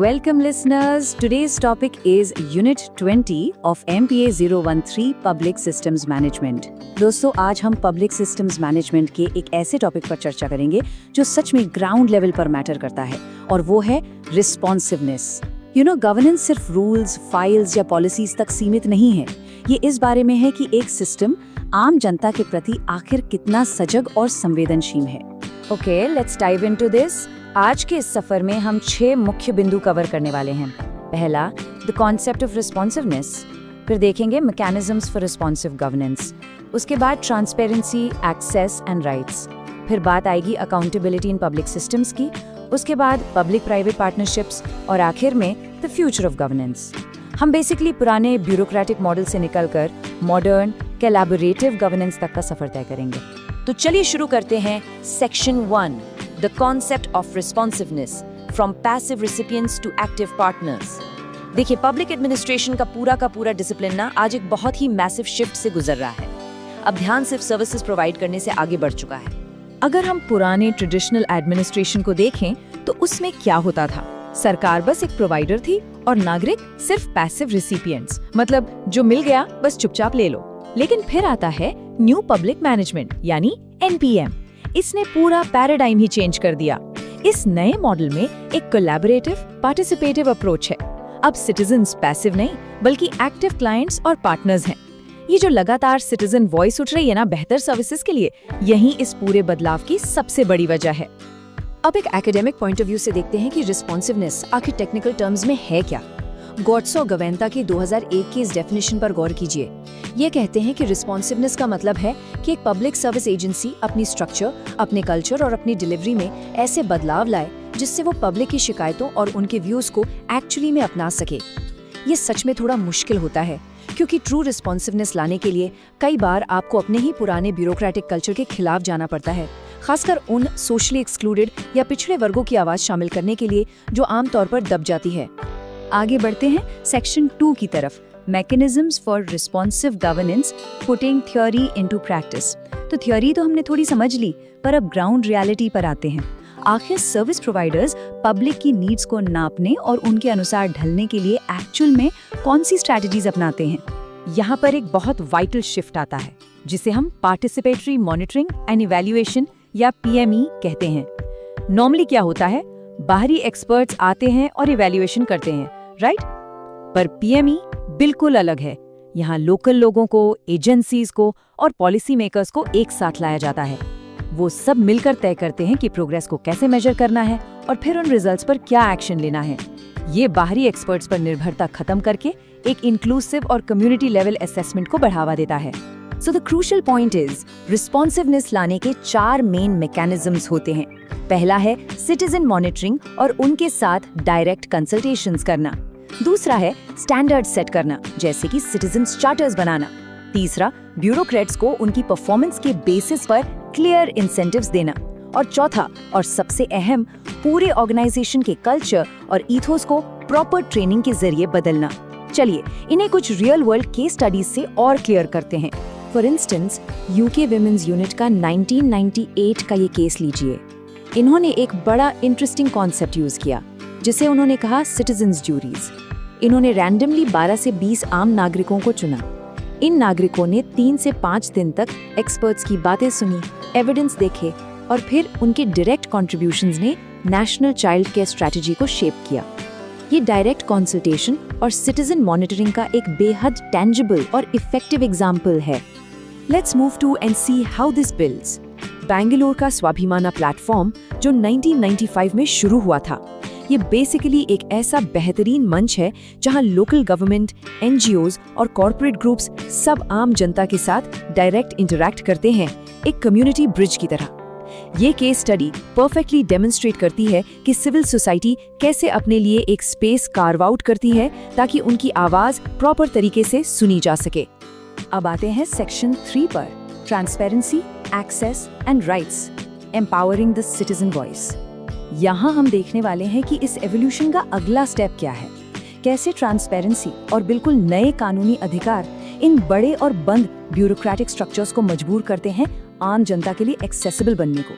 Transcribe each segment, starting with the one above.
Welcome listeners. Today's topic is Unit 20 of MPA 013 Public Systems Management. दोस्तों आज हम Public Systems Management के एक ऐसे टॉपिक पर चर्चा करेंगे जो सच में ग्राउंड लेवल पर मैटर करता है और वो है रिस्पॉन्सिवनेस। गवर्नेंस सिर्फ रूल्स, फाइल्स या पॉलिसीज तक सीमित नहीं है। ये इस बारे में है कि एक सिस्टम आम जनता के प्रति आखिर कितना सजग और संवेदनशील है। Okay, let's dive into this. आज के इस सफर में हम 6 मुख्य बिंदु कवर करने वाले हैं। पहला, द कॉन्सेप्ट ऑफ रिस्पॉन्सिवनेस। फिर देखेंगे मैकेनिज्म्स फॉर रिस्पॉन्सिव गवर्नेंस। उसके बाद ट्रांसपेरेंसी, एक्सेस एंड राइट्स। फिर बात आएगी अकाउंटेबिलिटी इन पब्लिक सिस्टम्स की। उसके बाद पब्लिक प्राइवेट पार्टनरशिप्स और आखिर में द फ्यूचर ऑफ गवर्नेंस। हम बेसिकली पुराने ब्यूरोक्रेटिक मॉडल से निकलकर मॉडर्न कोलैबोरेटिव गवर्नेंस तक का सफर तय करेंगे। तो चलिए शुरू करते हैं। Section 1, The concept of responsiveness from passive recipients to active partners। देखिए, पब्लिक एडमिनिस्ट्रेशन का पूरा डिसिप्लिन ना आज एक बहुत ही मैसिव शिफ्ट से गुजर रहा है। अब ध्यान सिर्फ सर्विसेज प्रोवाइड करने से आगे बढ़ चुका है। अगर हम पुराने ट्रेडिशनल एडमिनिस्ट्रेशन को देखें तो उसमें क्या होता था? सरकार बस एक प्रोवाइडर थी और नागरिक सिर्फ पैसिव रिसिपिएंट्स, मतलब जो मिल गया बस चुपचाप ले लो। लेकिन फिर आता है न्यू पब्लिक मैनेजमेंट यानी NPM। इसने पूरा पैराडाइम ही चेंज कर दिया। इस नए मॉडल में एक कोलैबोरेटिव, पार्टिसिपेटिव अप्रोच है। अब सिटीजन्स पैसिव नहीं बल्कि एक्टिव क्लाइंट्स और पार्टनर्स हैं। ये जो लगातार सिटीजन वॉइस उठ रही है ना बेहतर सर्विसेज के लिए, यही इस पूरे बदलाव की सबसे बड़ी वजह है। अब एक एकेडमिक पॉइंट ऑफ व्यू से देखते हैं कि रिस्पॉन्सिवनेस आखिर टेक्निकल टर्म्स में है क्या। गॉड्स और गवेंता की 2001 की इस डेफिनेशन पर गौर कीजिए। ये कहते हैं कि रिस्पॉन्सिवनेस का मतलब है कि एक पब्लिक सर्विस एजेंसी अपनी स्ट्रक्चर, अपने कल्चर और अपनी डिलीवरी में ऐसे बदलाव लाए जिससे वो पब्लिक की शिकायतों और उनके व्यूज को एक्चुअली में अपना सके। ये सच में थोड़ा मुश्किल होता है क्योंकि ट्रू रिस्पॉन्सिवनेस लाने के लिए कई बार आपको अपने ही पुराने ब्यूरोक्रेटिक कल्चर के खिलाफ जाना पड़ता है, खासकर उन सोशली एक्सक्लूडेड या पिछड़े वर्गों की आवाज शामिल करने के लिए जो आमतौर पर दब जाती है। आगे बढ़ते हैं सेक्शन 2 की तरफ, mechanisms for responsive governance putting theory into practice. तो थ्योरी तो हमने थोड़ी समझ ली, पर अब ग्राउंड रियलिटी पर आते हैं। आखिर सर्विस प्रोवाइडर्स पब्लिक की नीड्स को नापने और उनके अनुसार ढलने के लिए एक्चुअल में कौन सी स्ट्रैटेजीज अपनाते हैं? यहाँ पर एक बहुत वाइटल शिफ्ट आता है जिसे हम पार्टिसिपेटरी मॉनिटरिंग एंड इवैल्यूएशन या PME कहते हैं। नॉर्मली क्या होता है, बाहरी एक्सपर्ट्स आते हैं और इवैल्यूएशन करते हैं, राइट? पर PME बिल्कुल अलग है। यहाँ लोकल लोगों को, एजेंसीज को और पॉलिसी मेकर्स को एक साथ लाया जाता है। वो सब मिलकर तय करते हैं कि प्रोग्रेस को कैसे मेजर करना है और फिर उन रिजल्ट्स पर क्या एक्शन लेना है। ये बाहरी एक्सपर्ट्स पर निर्भरता खत्म करके एक इंक्लूसिव और कम्युनिटी लेवल असेसमेंट को बढ़ावा देता है। So the crucial point is, responsiveness लाने के 4 मेन मैकेनिज्म्स होते हैं। पहला है सिटीजन मॉनिटरिंग और उनके साथ डायरेक्ट कंसल्टेशंस करना। दूसरा है स्टैंडर्ड सेट करना, जैसे कि सिटीजन्स चार्टर्स बनाना। तीसरा, ब्यूरोक्रेट्स को उनकी परफॉर्मेंस के बेसिस पर क्लियर इंसेंटिव्स देना। और चौथा और सबसे अहम, पूरे ऑर्गेनाइजेशन के कल्चर और ईथोस को प्रॉपर ट्रेनिंग के जरिए बदलना। चलिए इन्हें कुछ रियल वर्ल्ड केस स्टडीज से और क्लियर करते हैं। For instance, UK women's unit का 1998 का ये केस लीजिए। इन्होंने एक बड़ा इंटरेस्टिंग कॉन्सेप्ट यूज किया जिसे उन्होंने कहा सिटीजन्स जूरीज। इन्होंने रैंडमली 12 से 20 आम नागरिकों को चुना। इन नागरिकों ने 3 से 5 दिन तक एक्सपर्ट्स की बातें सुनी, एविडेंस देखे और फिर उनके डायरेक्ट कॉन्ट्रीब्यूशंस ने नेशनल चाइल्ड केयर स्ट्रेटजी को शेप किया। ये डायरेक्ट कंसल्टेशन और सिटीजन मॉनिटरिंग का एक बेहद टेंजिबल और इफेक्टिव एग्जाम्पल है। Let's move to and see how this builds. Bengaluru का स्वाभिमाना प्लेटफॉर्म जो 1995 में शुरू हुआ था, ये बेसिकली एक ऐसा बेहतरीन मंच है जहां लोकल गवर्नमेंट, NGOs और कॉर्पोरेट ग्रुप्स सब आम जनता के साथ डायरेक्ट इंटरैक्ट करते हैं, एक कम्युनिटी ब्रिज की तरह। ये केस स्टडी परफेक्टली डेमोन्स्ट्रेट करती है कि सिविल सोसाइटी कैसे अपने लिए एक स्पेस कार्व आउट करती है ताकि उनकी आवाज प्रॉपर तरीके से सुनी जा सके। अब आते हैं सेक्शन 3 पर, transparency, access and rights, empowering the citizen voice. यहाँ हम देखने वाले हैं कि इस एवोल्यूशन का अगला स्टेप क्या है। कैसे ट्रांसपेरेंसी और बिल्कुल नए कानूनी अधिकार इन बड़े और बंद ब्यूरोक्रेटिक स्ट्रक्चर्स को मजबूर करते हैं आम जनता के लिए एक्सेसिबल बनने को।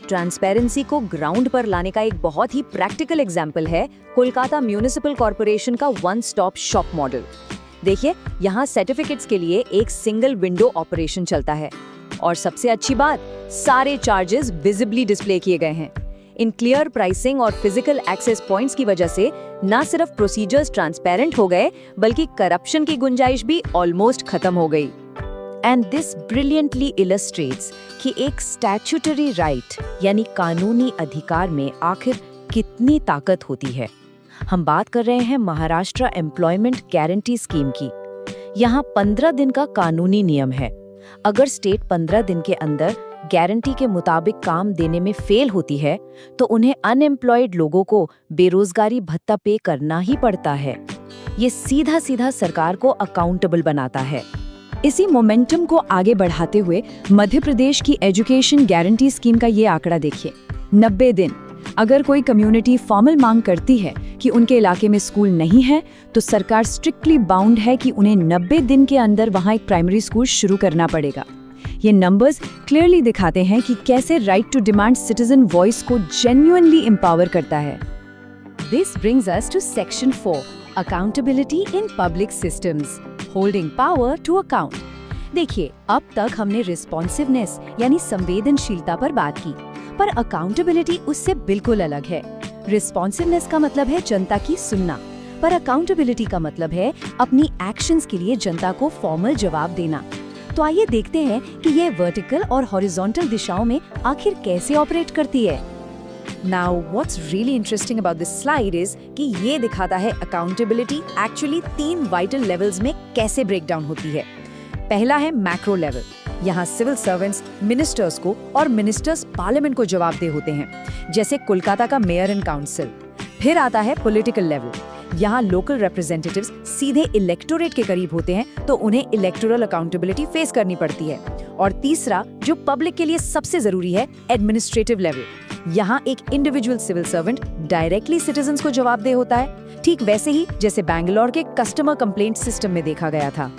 ट्रांसपेरेंसी को ग्राउंड पर लाने का एक बहुत ही प्रैक्टिकल एग्जाम्पल है कोलकाता म्यूनिसिपल कॉर्पोरेशन का वन स्टॉप शॉप मॉडल। देखिए, यहाँ सर्टिफिकेट्स के लिए एक सिंगल विंडो ऑपरेशन चलता है और सबसे अच्छी बात, सारे चार्जेस विजिबली डिस्प्ले किए गए हैं। इन क्लियर प्राइसिंग और फिजिकल एक्सेस पॉइंट्स की वजह से न सिर्फ प्रोसीजर्स ट्रांसपेरेंट हो गए, बल्कि करप्शन की गुंजाइश भी ऑलमोस्ट खत्म हो गई। एंड दिस ब्रिलियंटली इलस्ट्रेट्स कि एक स्टैट्यूटरी राइट यानी कानूनी अधिकार में आखिर कितनी ताकत होती है। हम बात कर रहे हैं महाराष्ट्र एम्प्लॉयमेंट गारंटी स्कीम की। यहाँ 15 दिन का कानूनी नियम है। अगर स्टेट 15 दिन के अंदर गारंटी के मुताबिक काम देने में फेल होती है तो उन्हें अनएम्प्लॉयड लोगों को बेरोजगारी भत्ता पे करना ही पड़ता है। ये सीधा सीधा सरकार को अकाउंटेबल बनाता है। इसी मोमेंटम को आगे बढ़ाते हुए मध्य प्रदेश की एजुकेशन गारंटी स्कीम का ये आंकड़ा देखिए, 90 दिन। अगर कोई कम्युनिटी फॉर्मल मांग करती है कि उनके इलाके में स्कूल नहीं है, तो सरकार स्ट्रिक्टली बाउंड है कि उन्हें 90 दिन के अंदर वहां एक प्राइमरी स्कूल शुरू करना पड़ेगा। ये नंबर्स क्लियरली दिखाते हैं कि कैसे right to demand citizen voice को जेन्युइनली एम्पावर करता है। This brings us to section 4, accountability in public systems, holding power to account. देखिए, अब तक हमने रिस्पॉन्सिवनेस यानी संवेदनशीलता पर बात की, पर अकाउंटेबिलिटी उससे बिल्कुल अलग है। रिस्पॉन्सिवनेस का मतलब है जनता की सुनना, पर अकाउंटेबिलिटी का मतलब है अपनी एक्शंस के लिए जनता को फॉर्मल जवाब देना। तो आइए देखते हैं कि ये वर्टिकल और हॉरिजॉन्टल दिशाओं में आखिर कैसे ऑपरेट करती है। Now what's really interesting about this slide is कि ये दिखाता है अकाउंटेबिलिटी एक्चुअली 3 वाइटल लेवल्स में कैसे ब्रेक डाउन होती है। पहला है मैक्रो लेवल। यहाँ सिविल सर्वेंट्स मिनिस्टर्स को और मिनिस्टर्स पार्लियामेंट को जवाबदेह होते हैं, जैसे कोलकाता का मेयर एंड काउंसिल। फिर आता है पॉलिटिकल लेवल। यहाँ लोकल रिप्रेजेंटेटिव्स सीधे इलेक्टोरेट के करीब होते हैं, तो उन्हें इलेक्टोरल अकाउंटेबिलिटी फेस करनी पड़ती है। और तीसरा, जो पब्लिक के लिए सबसे जरूरी है, एडमिनिस्ट्रेटिव लेवल। यहाँ एक individual civil servant directly citizens को जवाबदेह होता है, ठीक वैसे ही जैसे बैंगलोर के कस्टमर कंप्लेंट सिस्टम में देखा गया था।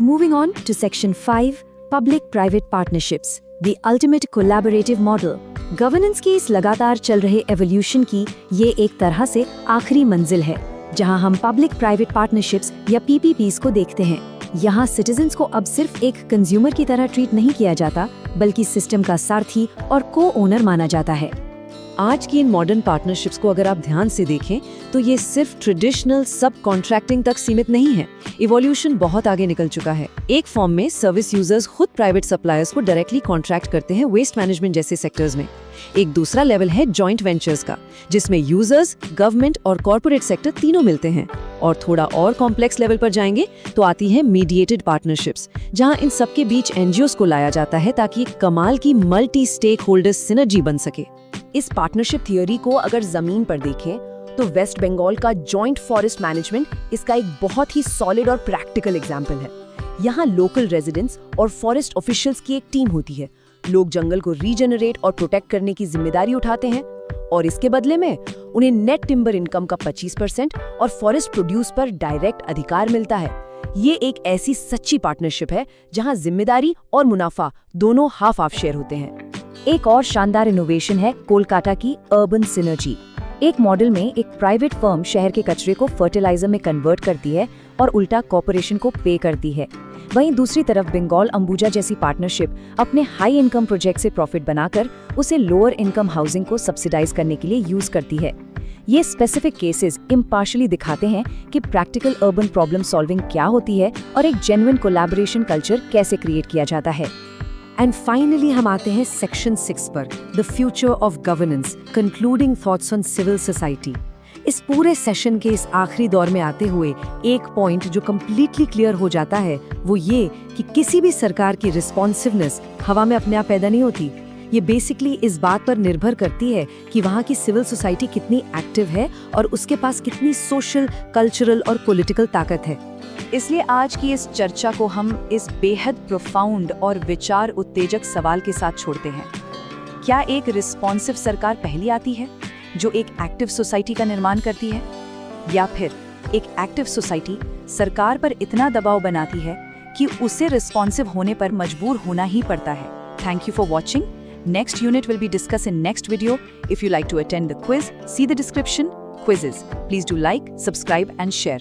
Moving on to section 5, public private partnerships, the ultimate collaborative model. Governance की इस लगातार चल रहे एवोल्यूशन की ये एक तरह से आखिरी मंजिल है, जहां हम पब्लिक प्राइवेट पार्टनरशिप्स या PPPs को देखते हैं। यहाँ सिटीजन्स को अब सिर्फ एक कंज्यूमर की तरह ट्रीट नहीं किया जाता, बल्कि सिस्टम का सारथी और को-ओनर माना जाता है। आज की इन मॉडर्न पार्टनरशिप्स को अगर आप ध्यान से देखें तो ये सिर्फ ट्रेडिशनल सब कॉन्ट्रैक्टिंग तक सीमित नहीं है। इवोल्यूशन बहुत आगे निकल चुका है। एक फॉर्म में सर्विस यूजर्स खुद प्राइवेट सप्लायर्स को डायरेक्टली कॉन्ट्रैक्ट करते हैं वेस्ट मैनेजमेंट जैसे सेक्टर्स में। एक दूसरा लेवल है जॉइंट वेंचर्स का, जिसमें यूजर्स, गवर्नमेंट और कॉर्पोरेट सेक्टर तीनों मिलते हैं। और थोड़ा और कॉम्प्लेक्स लेवल पर जाएंगे तो आती है मीडिएटेड पार्टनरशिप्स, जहां इन सबके बीच NGOs को लाया जाता है ताकि एक कमाल की मल्टी स्टेक होल्डर सिनर्जी बन सके। इस पार्टनरशिप थियोरी को अगर जमीन पर देखें तो वेस्ट बंगाल का जॉइंट फॉरेस्ट मैनेजमेंट इसका एक बहुत ही सॉलिड और प्रैक्टिकल एग्जाम्पल है। यहाँ लोकल रेजिडेंट्स और फॉरेस्ट ऑफिशियल्स की एक टीम होती है। लोग जंगल को रीजनरेट और प्रोटेक्ट करने की जिम्मेदारी उठाते हैं और इसके बदले में उन्हें नेट टिम्बर इनकम का 25% और फॉरेस्ट प्रोड्यूस पर डायरेक्ट अधिकार मिलता है। ये एक ऐसी सच्ची पार्टनरशिप है जहाँ जिम्मेदारी और मुनाफा दोनों हाफ शेयर होते हैं। एक और शानदार इनोवेशन है कोलकाता की अर्बन सिनर्जी। एक मॉडल में एक प्राइवेट फर्म शहर के कचरे को फर्टिलाइजर में कन्वर्ट करती है और उल्टा कॉर्पोरेशन को पे करती है। वहीं दूसरी तरफ बंगाल अंबुजा जैसी पार्टनरशिप अपने हाई इनकम प्रोजेक्ट से प्रॉफिट बनाकर उसे लोअर इनकम हाउसिंग को सब्सिडाइज करने के लिए यूज करती है। ये स्पेसिफिक केसेस इम्पार्शियली दिखाते हैं कि प्रैक्टिकल अर्बन प्रॉब्लम सॉल्विंग क्या होती है और एक जेन्युइन कोलैबोरेशन कल्चर कैसे क्रिएट किया जाता है। एंड फाइनली हम आते हैं सेक्शन 6 पर, the future of governance, concluding thoughts on civil society. इस पूरे सेशन के इस आखिरी दौर में आते हुए एक पॉइंट जो कम्प्लीटली क्लियर हो जाता है वो ये कि किसी भी सरकार की रिस्पॉन्सिवनेस हवा में अपने आप पैदा नहीं होती। ये बेसिकली इस बात पर निर्भर करती है कि वहाँ की सिविल सोसाइटी कितनी एक्टिव है और उसके पास कितनी सोशल, कल्चरल और पॉलिटिकल ताकत है। इसलिए आज की इस चर्चा को हम इस बेहद प्रोफाउंड और विचार उत्तेजक सवाल के साथ छोड़ते हैं। क्या एक रिस्पॉन्सिव सरकार पहली आती है जो एक एक्टिव सोसाइटी का निर्माण करती है, या फिर एक एक्टिव सोसाइटी सरकार पर इतना दबाव बनाती है कि उसे रिस्पॉन्सिव होने पर मजबूर होना ही पड़ता है? Thank you for watching. Next unit will be discussed in next video. If you like to attend the quiz, see the description, quizzes. Please do like, subscribe and share.